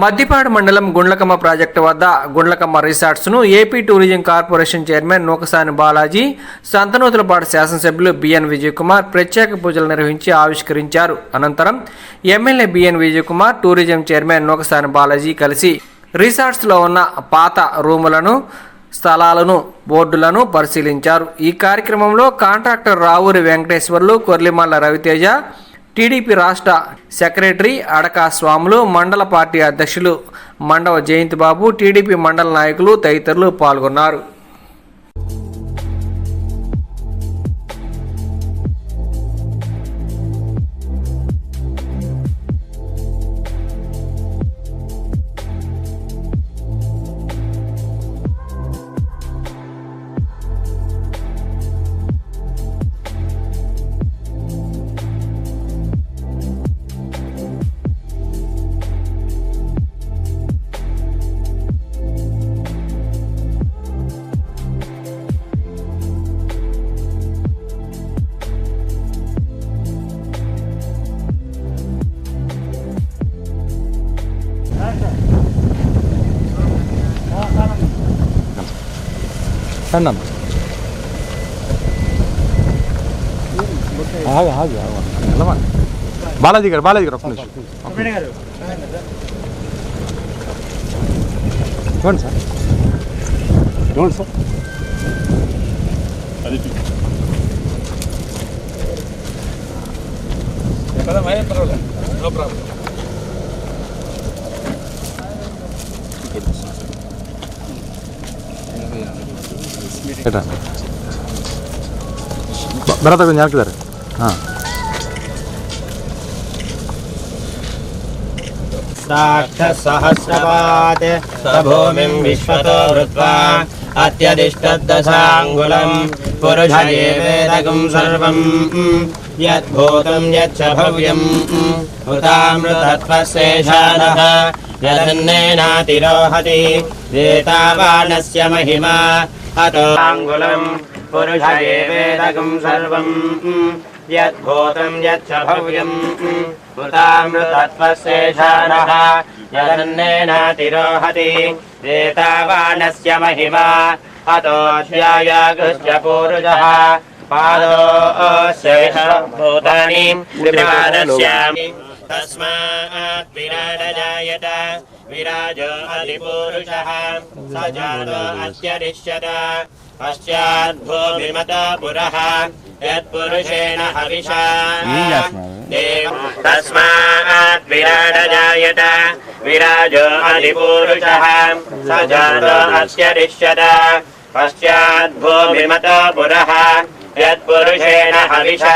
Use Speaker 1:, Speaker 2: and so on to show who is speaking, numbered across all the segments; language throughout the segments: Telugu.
Speaker 1: మద్దిపాడు మండలం గుండ్లకమ్మ ప్రాజెక్టు వద్ద గుండ్లకమ్మ రిసార్ట్స్ను AP tourism corporation chairman Nukasani Balaji, Santhanuthalapadu శాసనసభ్యులు బిఎన్ విజయకుమార్ ప్రత్యేక పూజలు నిర్వహించి ఆవిష్కరించారు. అనంతరం MLA BN Vijayakumar, tourism chairman Nukasani Balaji కలిసి రిసార్ట్స్లో ఉన్న పాత రూములను, స్థలాలను, బోర్డులను పరిశీలించారు. ఈ కార్యక్రమంలో కాంట్రాక్టర్ రావూరి వెంకటేశ్వర్లు, కొర్లిమల్ల రవితేజ, టీడీపీ రాష్ట్ర సెక్రటరీ అడకా స్వాములు, మండల పార్టీ అధ్యక్షులు మండవ జయంతి బాబు, టీడీపీ మండల నాయకులు తదితరులు పాల్గొన్నారు.
Speaker 2: బాలాజీ గారు ఒక్క నిమిషం చూడండి సార్, చూడండి సార్. No problem. बराबर కొంచెం జాగ్రత్త
Speaker 3: सहस्रपात् भूमिं विश्वतो वृत्वा अत्यदिष्टदशाङ्गुलं पुरुषये वेदकं सर्वं यद्भूतं यच्च भव्यम् उतामृतत्वशेषानः यदन्नेनातिरोहति एतावानस्य महिमा अतो आङ्गुलं पुरुषये वेदकं सर्वं यद्भूतं यच्च भव्यम् उतामृतत्वशेषानः यदन्नेनातिरोहति एतावानस्य महिमा अतोऽस्यायागुश्च पूरुषः पादोऽस्य विश्वभूतानि विमानस्यामि तस्मात् विराजजायत विराजो अधिपूरुषः स जातो अस्यरिष्यत पश्चाद्भूमिमता पुरः यत्पुरुषेण हविषा तस्मात् विराजजायत विराजो अधिपूरुषः स जातो अस्यरिष्यत पश्चाद्भूमिमता पुरः यत्पुरुषेण हविषा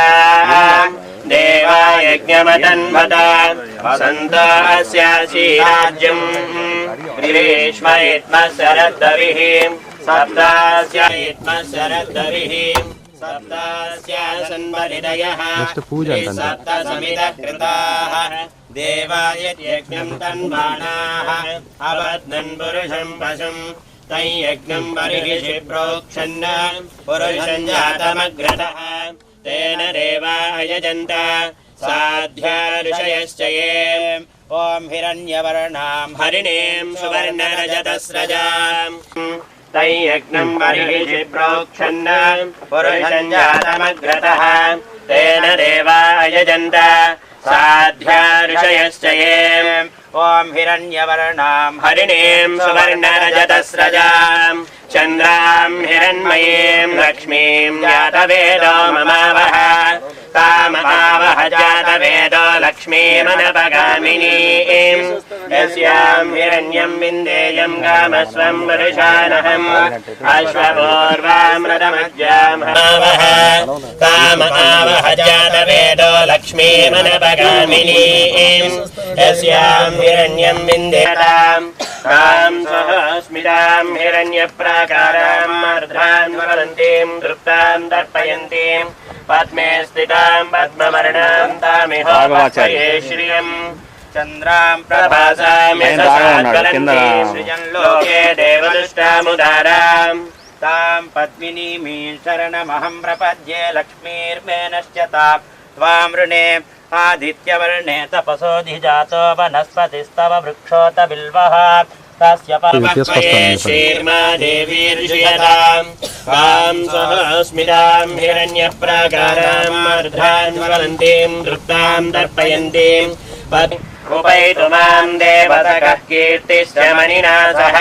Speaker 3: देवा यज्ञमतन्वत वसन्तो अस्यासि राज्यम् ग्रीष्मयित्मशरद्दविः सप्तास्य इत्मशरद्दविः सप्तास्य संवरिदयः सप्तसमितकृताः देवाय यज्ञं तन्वाणाः अवद्नन् पुरुषं पशुं तं यज्ञं बर्हिषि प्रोक्षन् पुरुषं जातमग्रतः तेन देवा यजन्त साध्या ऋषयश्च ये ॐ हिरण्यवर्णां हरिणीं सुवर्णरजतस्रजाम् तं यज्ञं बर्हिषि प्रोक्षन् पुरुषं जातमग्रतः तेन देवा यजन्त साध्या ऋषयश्च ये ॐ हिरण्यवर्णां हरिणीं सुवर्णरजतस्रजाम् चन्द्रां हिरण्मयीं लक्ष्मीं जातवेदो ममावह काममावह जातवेदो लक्ष्मीमनपगामिनीं यस्यां हिरण्यं विन्देयं कामस्वं पुरुषानहम् अश्वपूर्वामृतमज्जामहावह काममावह जातवेदो लक्ष्मीमनपगामिनीं यस्यां हिरण्यं विन्देयतां तां सहस्मितां हिरण्यप्राकारां अर्धां वदन्तीं तृप्तां तर्पयन्तीं पद्मे स्थितां पद्मवर्णां तामिहोपये श्रियं चन्द्रां प्रभासां यशसाद्वलन्तीं सृजन्लोके देवदुष्टामुदारां तां पद्मिनीं शरणमहं प्रपद्ये लक्ष्मीर्मेनश्च तां
Speaker 4: त्वामृणे आदित्यवर्णे तपसोऽधिजातो वनस्पतिस्तव वृक्षोत बिल्वः तस्य
Speaker 3: पर्वत्वये शीर्मा देवीर्षयतां वां सहस्मितां हिरण्यप्राकारां अर्धान् ज्वलन्तीं तृप्तां दर्पयन्तीं उपैतु मां देवतकः कीर्तिश्च मणिना सह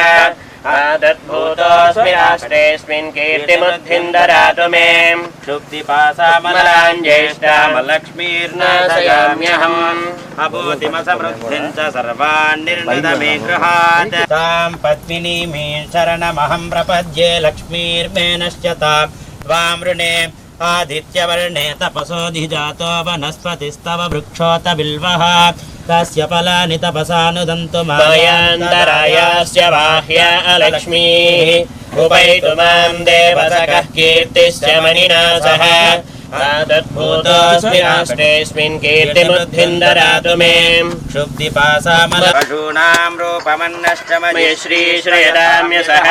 Speaker 3: आदद्भूतोऽस्मि राष्ट्रेऽस्मिन् कीर्तिमुद्धिन्दरातु मे क्षुब्धिपासामलाञ्ज्येष्ठामलक्ष्मीर्नाशयाम्यहम् अभूतिमसमृद्धिं च सर्वान् निर्णितमे गृहात् तां पद्मिनीमे शरणमहं प्रपद्ये लक्ष्मीर्मेनश्च तां त्वामृणे आदित्यवर्णे तपसोऽधिजातो वनस्पतिस्तव वृक्षोत बिल्वः तस्य फलानि तपसानुदन्तु मायान्तरायास्य बाह्या अलक्ष्मीः उपैतु मां देवतकः कीर्तिश्च मणिना सह आदद्भूतोऽस्मि राष्ट्रेऽस्मिन् कीर्तिमुद्धिन्दरातु मे क्षुब्धिपासामलपशूनां रूपमन्नश्च मयि श्रीश्रयदाम्यसः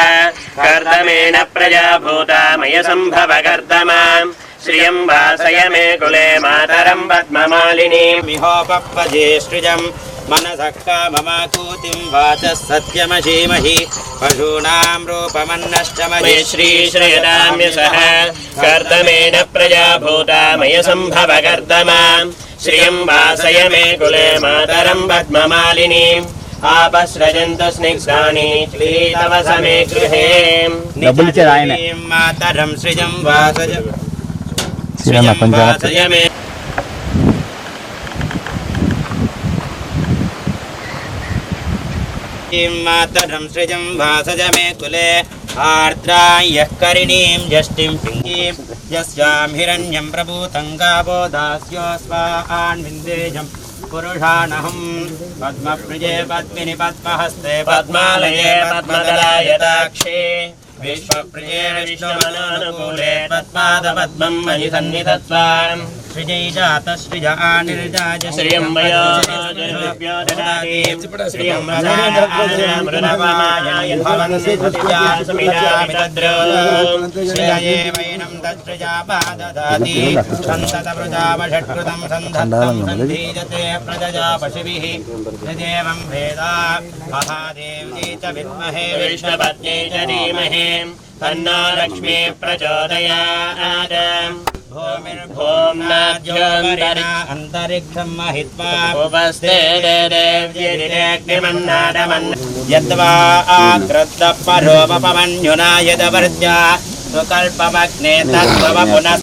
Speaker 3: कर्दमेन प्रजा भूता मय सम्भव कर्दमाम् श्रियं वासय मे कुले मातरं पद्ममालिनीं
Speaker 4: मिहोपपजे सृजं मनसः काममाकूतिं वाचः सत्यमशीमहि पशूनां रूपमन्नश्च
Speaker 3: मयि श्रीश्रयदाम्यसः कर्दमेन प्रजा भूता मय सम्भव कर्दमाम् श्रियं वासय मे कुले मातरं पद्ममालिनीम् आपस्रजन्तु स्निग्धानि क्लीतवसमे गृहे
Speaker 4: मातरं सृजं वासय
Speaker 3: मे
Speaker 4: मातरं सृजं वासज मे कुले आर्द्रां यः करिणीं जष्टिं पिङ्गीं यस्यां हिरण्यं प्रभूतं गावो दास्योऽस्मान्विन्देजं पुरुषाणहं पद्मप्रिये पद्मिनि पद्महस्ते पद्मालये पद्मदलायताक्षे विश्वप्रिये विष्णुमनोनुकूले पद्मादपद्मं मयि सन्निधत्स्वाम् सृजै जातः सृज आनिर्जाज
Speaker 3: श्रियं मया ददाति श्रियं मृणवामाय भवन्ति सत्यासमिदामि तद्रों
Speaker 4: श्रिये वैनं तत्सृजापाददाति सन्ततवृजावषट्कृतं सन्धत्तं सन्धीयते प्रजजा पशुभिः त्रिदेवं भेदा महादेव्यै च विद्महे
Speaker 3: विष्णुपत्न्यै च धीमहि तन्नो लक्ष्मी प्रचोदयात् भूम्नाद्योऽन्तरिक्षा
Speaker 4: अन्तरिक्षं महित्वा
Speaker 3: उपस्थे देव्यग्निमन्नादमन्
Speaker 4: यद्वा आक्रद्दः परोपमन्युना यदवर्जा सुकल्पमग्ने तद्भव पुनः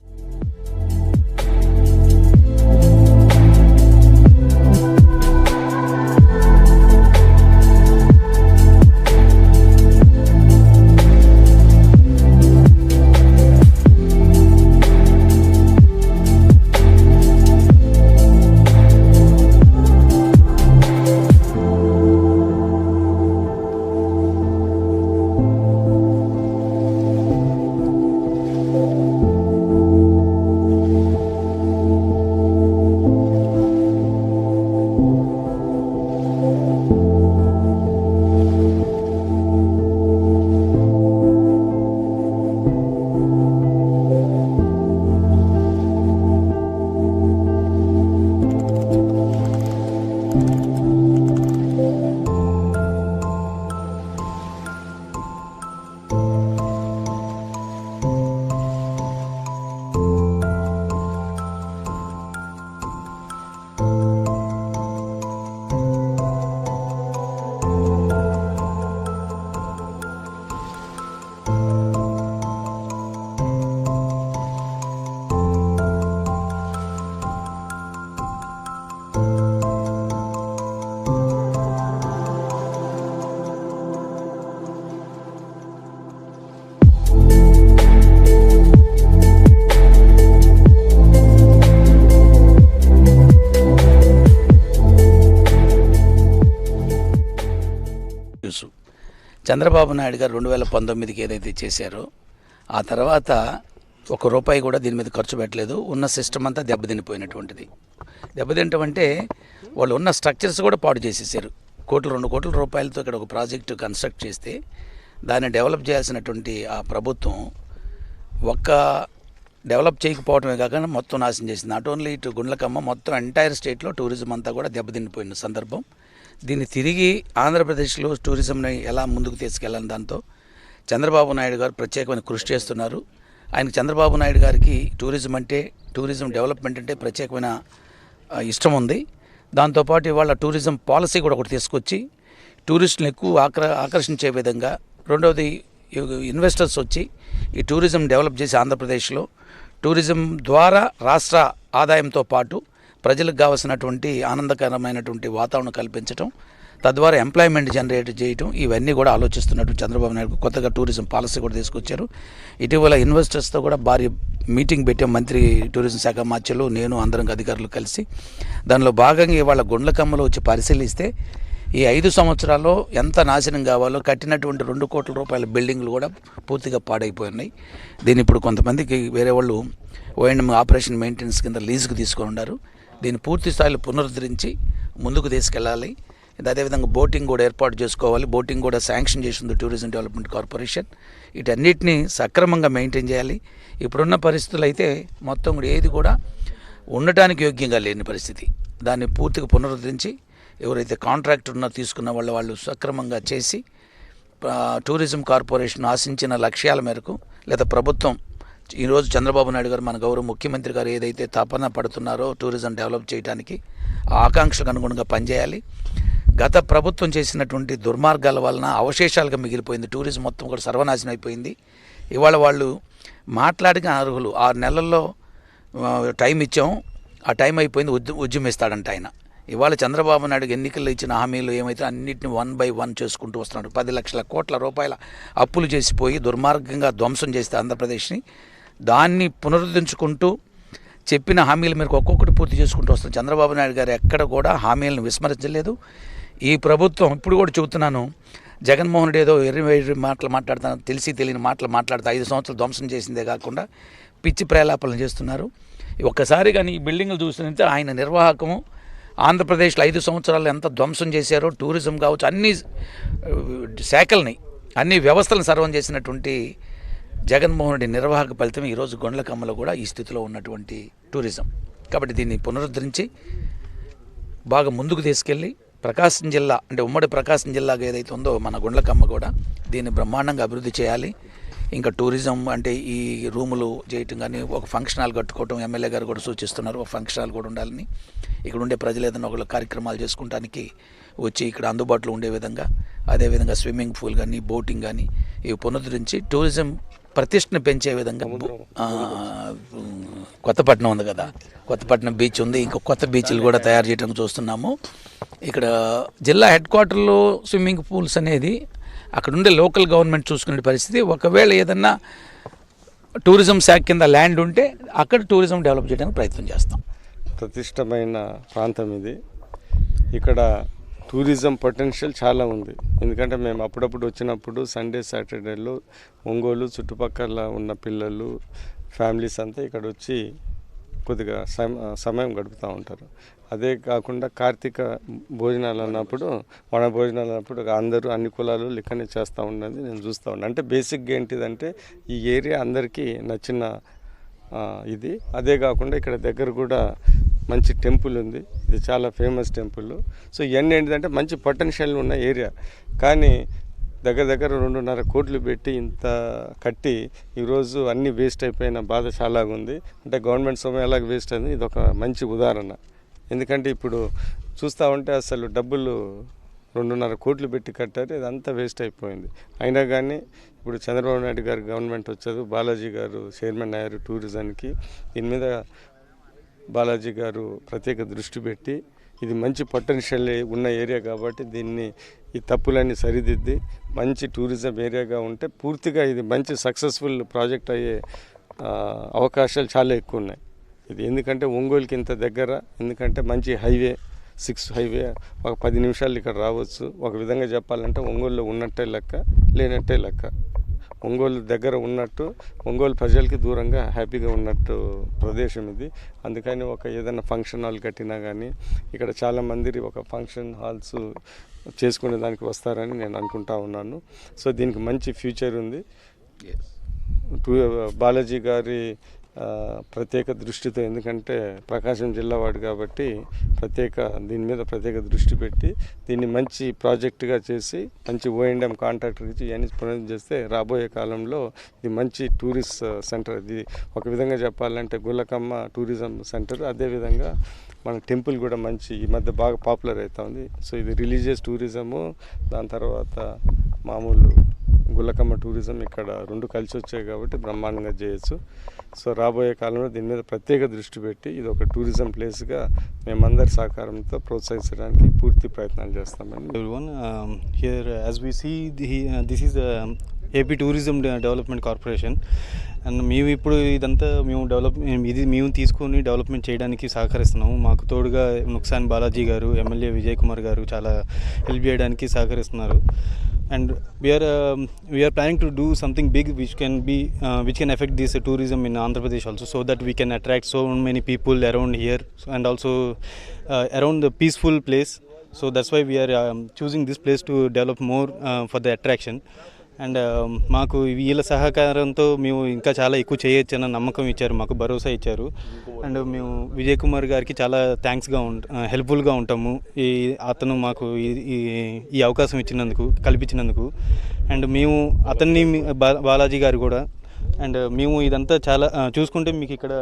Speaker 5: చంద్రబాబు నాయుడు గారు 2019కి ఏదైతే చేశారో ఆ తర్వాత ₹1 కూడా దీని మీద ఖర్చు పెట్టలేదు. ఉన్న సిస్టమ్ అంతా దెబ్బతినిపోయినటువంటిది. దెబ్బతింటం అంటే వాళ్ళు ఉన్న స్ట్రక్చర్స్ కూడా పాడు చేసేసారు. 2 కోట్ల రూపాయలతో ఇక్కడ ఒక ప్రాజెక్టు కన్స్ట్రక్ట్ చేస్తే దాన్ని డెవలప్ చేయాల్సినటువంటి ఆ ప్రభుత్వం ఒక్క డెవలప్ చేయకపోవడమే కాకుండా మొత్తం నాశనం చేసింది. నాట్ ఓన్లీ ఇటు గుండ్లకమ్మ, మొత్తం ఎంటైర్ స్టేట్లో టూరిజం అంతా కూడా దెబ్బతినిపోయిన సందర్భం. దీన్ని తిరిగి ఆంధ్రప్రదేశ్లో టూరిజంని ఎలా ముందుకు తీసుకెళ్ళాలని దాంతో చంద్రబాబు నాయుడు గారు ప్రత్యేకమైన కృషి చేస్తున్నారు. ఆయనకు చంద్రబాబు నాయుడు గారికి టూరిజం డెవలప్మెంట్ అంటే ప్రత్యేకమైన ఇష్టం ఉంది. దాంతోపాటు ఇవాళ టూరిజం పాలసీ కూడా ఒకటి తీసుకొచ్చి టూరిస్టులను ఎక్కువ ఆకర్షించే విధంగా, రెండవది ఇన్వెస్టర్స్ వచ్చి ఈ టూరిజం డెవలప్ చేసి ఆంధ్రప్రదేశ్లో టూరిజం ద్వారా రాష్ట్ర ఆదాయంతో పాటు ప్రజలకు కావాల్సినటువంటి ఆనందకరమైనటువంటి వాతావరణం కల్పించడం, తద్వారా ఎంప్లాయ్మెంట్ జనరేట్ చేయడం, ఇవన్నీ కూడా ఆలోచిస్తున్నట్టు చంద్రబాబు నాయుడు కొత్తగా టూరిజం పాలసీ కూడా తీసుకొచ్చారు. ఇటీవల ఇన్వెస్టర్స్తో కూడా భారీ మీటింగ్ పెట్టాం. మంత్రి టూరిజం శాఖ మార్చలు, నేను అందరం అధికారులు కలిసి. దానిలో భాగంగా ఇవాళ గుండ్లకమ్మలో వచ్చి పరిశీలిస్తే ఈ 5 సంవత్సరాల్లో ఎంత నాశనం కావాలో కట్టినటువంటి 2 కోట్ల రూపాయల బిల్డింగ్లు కూడా పూర్తిగా పాడైపోయినాయి. దీన్ని ఇప్పుడు కొంతమందికి వేరే వాళ్ళు ఓఎండ్ఎం ఆపరేషన్ మెయింటెనెన్స్ కింద లీజుకు తీసుకొని ఉన్నారు. దీన్ని పూర్తి స్థాయిలో పునరుద్ధరించి ముందుకు తీసుకెళ్ళాలి. అదేవిధంగా బోటింగ్ కూడా ఏర్పాటు చేసుకోవాలి. బోటింగ్ కూడా శాంక్షన్ చేసింది టూరిజం డెవలప్మెంట్ కార్పొరేషన్. వీటన్నిటిని సక్రమంగా మెయింటైన్ చేయాలి. ఇప్పుడున్న పరిస్థితులు అయితే మొత్తం కూడా ఏది కూడా ఉండటానికి యోగ్యంగా లేని పరిస్థితి. దాన్ని పూర్తిగా పునరుద్ధరించి ఎవరైతే కాంట్రాక్టర్ తీసుకున్న వాళ్ళు సక్రమంగా చేసి టూరిజం కార్పొరేషన్ ఆశించిన లక్ష్యాల మేరకు, లేదా ప్రభుత్వం ఈరోజు చంద్రబాబు నాయుడు గారు మన గౌరవ ముఖ్యమంత్రి గారు ఏదైతే తపన పడుతున్నారో టూరిజం డెవలప్ చేయడానికి ఆ ఆకాంక్షలకు అనుగుణంగా పనిచేయాలి. గత ప్రభుత్వం చేసినటువంటి దుర్మార్గాల వలన అవశేషాలుగా మిగిలిపోయింది. టూరిజం మొత్తం కూడా సర్వనాశనం అయిపోయింది. ఇవాళ వాళ్ళు మాట్లాడిన అర్హులు 6 నెలల్లో టైం ఇచ్చాం, ఆ టైం అయిపోయింది, ఉద్యమిస్తాడంట ఆయన. ఇవాళ చంద్రబాబు నాయుడు ఎన్నికల్లో ఇచ్చిన హామీలు ఏమైతే అన్నింటిని 1 by 1 చేసుకుంటూ వస్తున్నాడు. 10 లక్షల కోట్ల రూపాయల అప్పులు చేసిపోయి దుర్మార్గంగా ధ్వంసం చేస్తే ఆంధ్రప్రదేశ్ని, దాన్ని పునరుద్ధరించుకుంటూ చెప్పిన హామీల మేరకు ఒక్కొక్కటి పూర్తి చేసుకుంటూ వస్తుంది. చంద్రబాబు నాయుడు గారు ఎక్కడ కూడా హామీలను విస్మరించలేదు. ఈ ప్రభుత్వం ఇప్పుడు కూడా చెబుతున్నాను, జగన్మోహన్ రెడ్డి ఏదో ఎర్రి మాటలు మాట్లాడుతాను, తెలియని మాటలు మాట్లాడుతూ 5 సంవత్సరాలు ధ్వంసం చేసిందే కాకుండా పిచ్చి ప్రేలాపనలు చేస్తున్నారు. ఒక్కసారి కానీ ఈ బిల్డింగ్లు చూస్తుంటే ఆయన నిర్వాహకము ఆంధ్రప్రదేశ్లో 5 సంవత్సరాలు ఎంత ధ్వంసం చేశారో, టూరిజం కావచ్చు, అన్ని శాఖల్ని, అన్ని వ్యవస్థలను సర్వం చేసినటువంటి జగన్మోహన్ రెడ్డి నిర్వాహక ఫలితం ఈరోజు గుండ్లకమ్మలో కూడా ఈ స్థితిలో ఉన్నటువంటి టూరిజం. కాబట్టి దీన్ని పునరుద్ధరించి బాగా ముందుకు తీసుకెళ్ళి ప్రకాశం జిల్లా అంటే ఉమ్మడి ప్రకాశం జిల్లాగా ఏదైతే ఉందో మన గుండ్లకమ్మ కూడా దీన్ని బ్రహ్మాండంగా అభివృద్ధి చేయాలి. ఇంకా టూరిజం అంటే ఈ రూములు చేయటం కానీ ఒక ఫంక్షన్ హాల్ కట్టుకోవటం ఎమ్మెల్యే గారు కూడా సూచిస్తున్నారు. ఒక ఫంక్షన్ హాల్ కూడా ఉండాలని, ఇక్కడ ఉండే ప్రజలు ఏదైనా ఒక కార్యక్రమాలు చేసుకోవడానికి వచ్చి ఇక్కడ అందుబాటులో ఉండే విధంగా, అదేవిధంగా స్విమ్మింగ్ పూల్ కానీ బోటింగ్ కానీ ఇవి పునరుద్ధరించి టూరిజం ప్రతిష్టను పెంచే విధంగా. కొత్తపట్నం ఉంది కదా, కొత్తపట్నం బీచ్ ఉంది, ఇంకా కొత్త బీచ్లు కూడా తయారు చేయడానికి చూస్తున్నాము. ఇక్కడ జిల్లా హెడ్ క్వార్టర్లో స్విమ్మింగ్ పూల్స్ అనేది అక్కడ ఉండే లోకల్ గవర్నమెంట్ చూసుకునే పరిస్థితి. ఒకవేళ ఏదన్నా టూరిజం శాఖ కింద ల్యాండ్ ఉంటే అక్కడ టూరిజం డెవలప్ చేయడానికి ప్రయత్నం చేస్తాం.
Speaker 6: ప్రతిష్టమైన ప్రాంతం ఇది. ఇక్కడ టూరిజం పొటెన్షియల్ చాలా ఉంది. ఎందుకంటే మేము అప్పుడప్పుడు వచ్చినప్పుడు సండే సాటర్డేలో ఒంగోలు చుట్టుపక్కల ఉన్న పిల్లలు ఫ్యామిలీస్ అంతా ఇక్కడ వచ్చి కొద్దిగా సమయం గడుపుతూ ఉంటారు. అదే కాకుండా కార్తీక భోజనాలు అన్నప్పుడు, వన భోజనాలు అన్నప్పుడు అందరూ అన్ని కులాలు ఇక్కడనే చేస్తూ ఉన్నది నేను చూస్తూ ఉన్నాను. అంటే బేసిక్గా ఏంటిదంటే ఈ ఏరియా అందరికీ నచ్చిన ఇది. అదే కాకుండా ఇక్కడ దగ్గర కూడా మంచి టెంపుల్ ఉంది, ఇది చాలా ఫేమస్ టెంపుల్. సో ఇవన్నీ ఏంటిదంటే మంచి పొటెన్షియల్ ఉన్న ఏరియా. కానీ దగ్గర 2.5 కోట్లు పెట్టి ఇంత కట్టి ఈరోజు అన్నీ వేస్ట్ అయిపోయిన బాధ చాలా ఉంది. అంటే గవర్నమెంట్ సొమ్ము ఎలాగ వేస్ట్ అయింది, ఇది ఒక మంచి ఉదాహరణ. ఎందుకంటే ఇప్పుడు చూస్తూ ఉంటే అసలు డబ్బులు 2.5 కోట్లు పెట్టి కట్టారు, ఇదంతా వేస్ట్ అయిపోయింది. అయినా కానీ ఇప్పుడు చంద్రబాబు నాయుడు గారు గవర్నమెంట్ వచ్చారు, బాలాజీ గారు చైర్మన్ అయ్యారు టూరిజంకి. దీని మీద బాలాజీ గారు ప్రత్యేక దృష్టి పెట్టి ఇది మంచి పొటెన్షియల్ ఉన్న ఏరియా కాబట్టి దీన్ని ఈ తప్పులన్నీ సరిదిద్ది మంచి టూరిజం ఏరియాగా ఉంటే పూర్తిగా ఇది మంచి సక్సెస్ఫుల్ ప్రాజెక్ట్ అయ్యే అవకాశాలు చాలా ఎక్కువ ఉన్నాయి. ఇది ఎందుకంటే ఒంగోలుకి ఇంత దగ్గర, ఎందుకంటే మంచి హైవే 6 హైవే, ఒక 10 నిమిషాలు ఇక్కడ రావచ్చు. ఒక విధంగా చెప్పాలంటే ఒంగోలులో ఉన్నట్టే లెక్క, లేనట్టే లెక్క. ఒంగోలు దగ్గర ఉన్నట్టు, ఒంగోలు ప్రజలకి దూరంగా హ్యాపీగా ఉన్నట్టు ప్రదేశం ఇది. అందుకని ఒక ఏదైనా ఫంక్షన్ హాల్ కట్టినా కానీ ఇక్కడ చాలామంది ఒక ఫంక్షన్ హాల్స్ చేసుకునే దానికి వస్తారని నేను అనుకుంటా ఉన్నాను. సో దీనికి మంచి ఫ్యూచర్ ఉంది. బాలాజీ గారి ప్రత్యేక దృష్టితో, ఎందుకంటే ప్రకాశం జిల్లా వాడు కాబట్టి దీని మీద ప్రత్యేక దృష్టి పెట్టి దీన్ని మంచి ప్రాజెక్టుగా చేసి మంచి O&M కాంట్రాక్టర్ ఇచ్చి ఇవన్నీ పునరుద్ధరణ చేస్తే రాబోయే కాలంలో ఇది మంచి టూరిస్ట్ సెంటర్. ఇది ఒక విధంగా చెప్పాలంటే గుళ్ళకమ్మ టూరిజం సెంటర్. అదేవిధంగా మన టెంపుల్ కూడా మంచి ఈ మధ్య బాగా పాపులర్ అవుతా ఉంది. సో ఇది రిలీజియస్ టూరిజము, దాని తర్వాత మామూలు గుళ్ళకమ్మ టూరిజం ఇక్కడ రెండు కలిసి వచ్చాయి కాబట్టి బ్రహ్మాండంగా చేయొచ్చు. సో రాబోయే కాలంలో దీని మీద ప్రత్యేక దృష్టి పెట్టి ఇది ఒక టూరిజం ప్లేస్గా మేమందరి సహకారంతో ప్రోత్సహించడానికి పూర్తి ప్రయత్నాలు చేస్తామని.
Speaker 7: Everyone, here as we see, this is the AP Tourism Development Corporation, and మేము ఇప్పుడు ఇదంతా మేము తీసుకొని డెవలప్మెంట్ చేయడానికి సహకరిస్తున్నాము. మాకు తోడుగా నుక్సాన్ బాలాజీ గారు, ఎమ్మెల్యే విజయ్ కుమార్ గారు చాలా హెల్ప్ చేయడానికి సహకరిస్తున్నారు. and we are planning to do something big which can affect this tourism in Andhra Pradesh also, so that we can attract so many people around here and also around the peaceful place. So that's why we are choosing this place to develop more for the attraction. And మాకు వీళ్ళ సహకారంతో మేము ఇంకా చాలా ఎక్కువ చేయొచ్చన్న నమ్మకం ఇచ్చారు, మాకు భరోసా ఇచ్చారు. అండ్ మేము విజయ్ కుమార్ గారికి చాలా థ్యాంక్స్గా హెల్ప్ఫుల్గా ఉంటాము. అతను మాకు ఈ అవకాశం కల్పించినందుకు. అండ్ మేము అతన్ని బాలాజీ గారు కూడా, అండ్ మేము ఇదంతా చాలా చూసుకుంటే మీకు ఇక్కడ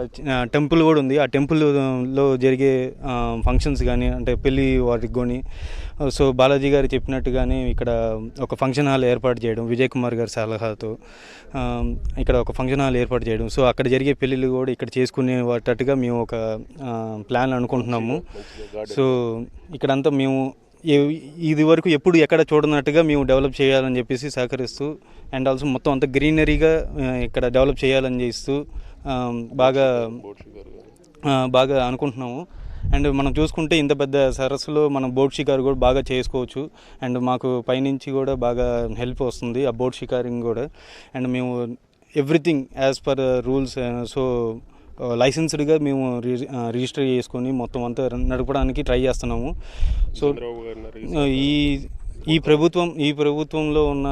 Speaker 7: టెంపుల్ కూడా ఉంది. ఆ టెంపుల్లో జరిగే ఫంక్షన్స్ కానీ, అంటే పెళ్ళి వాటికి కానీ, సో బాలాజీ గారు చెప్పినట్టుగానే ఇక్కడ ఒక ఫంక్షన్ హాల్ ఏర్పాటు చేయడం, విజయ్ కుమార్ గారి సలహాతో ఇక్కడ ఒక ఫంక్షన్ హాల్ ఏర్పాటు చేయడం. సో అక్కడ జరిగే పెళ్ళిళ్ళు కూడా ఇక్కడ చేసుకునేటట్టుగా మేము ఒక ప్లాన్ అనుకుంటున్నాము. సో ఇక్కడంతా మేము ఇది వరకు ఎప్పుడు ఎక్కడ చూడనట్టుగా మేము డెవలప్ చేయాలని చెప్పేసి సహకరిస్తూ, అండ్ ఆల్సో మొత్తం అంతా గ్రీనరీగా ఇక్కడ డెవలప్ చేయాలని చేస్తూ బాగా అనుకుంటున్నాము. అండ్ మనం చూసుకుంటే ఇంత పెద్ద సరస్సులో మనం బోట్ షికారు కూడా బాగా చేసుకోవచ్చు. అండ్ మాకు పైనుంచి కూడా బాగా హెల్ప్ వస్తుంది ఆ బోట్ షికారింగ్ కూడా. అండ్ మేము everything as per rules, so లైసెన్స్డ్గా మేము రిజిస్టర్ చేసుకొని మొత్తం అంతా నడపడానికి ట్రై చేస్తున్నాము. సో ఈ ప్రభుత్వంలో ఉన్న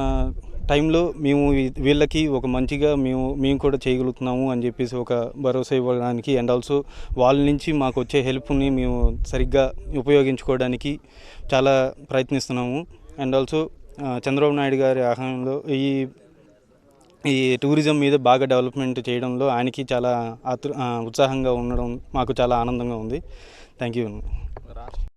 Speaker 7: టైంలో మేము వీళ్ళకి ఒక మంచిగా మేము కూడా చేయగలుగుతున్నాము అని చెప్పేసి ఒక భరోసా ఇవ్వడానికి, అండ్ ఆల్సో వాళ్ళ నుంచి మాకు వచ్చే హెల్ప్ని మేము సరిగ్గా ఉపయోగించుకోవడానికి చాలా ప్రయత్నిస్తున్నాము. అండ్ ఆల్సో చంద్రబాబు నాయుడు గారి ఆహ్వానంలో ఈ టూరిజం మీద బాగా డెవలప్మెంట్ చేయడంలో ఆయనకి చాలా ఉత్సాహంగా ఉండడం మాకు చాలా ఆనందంగా ఉంది. Thank you.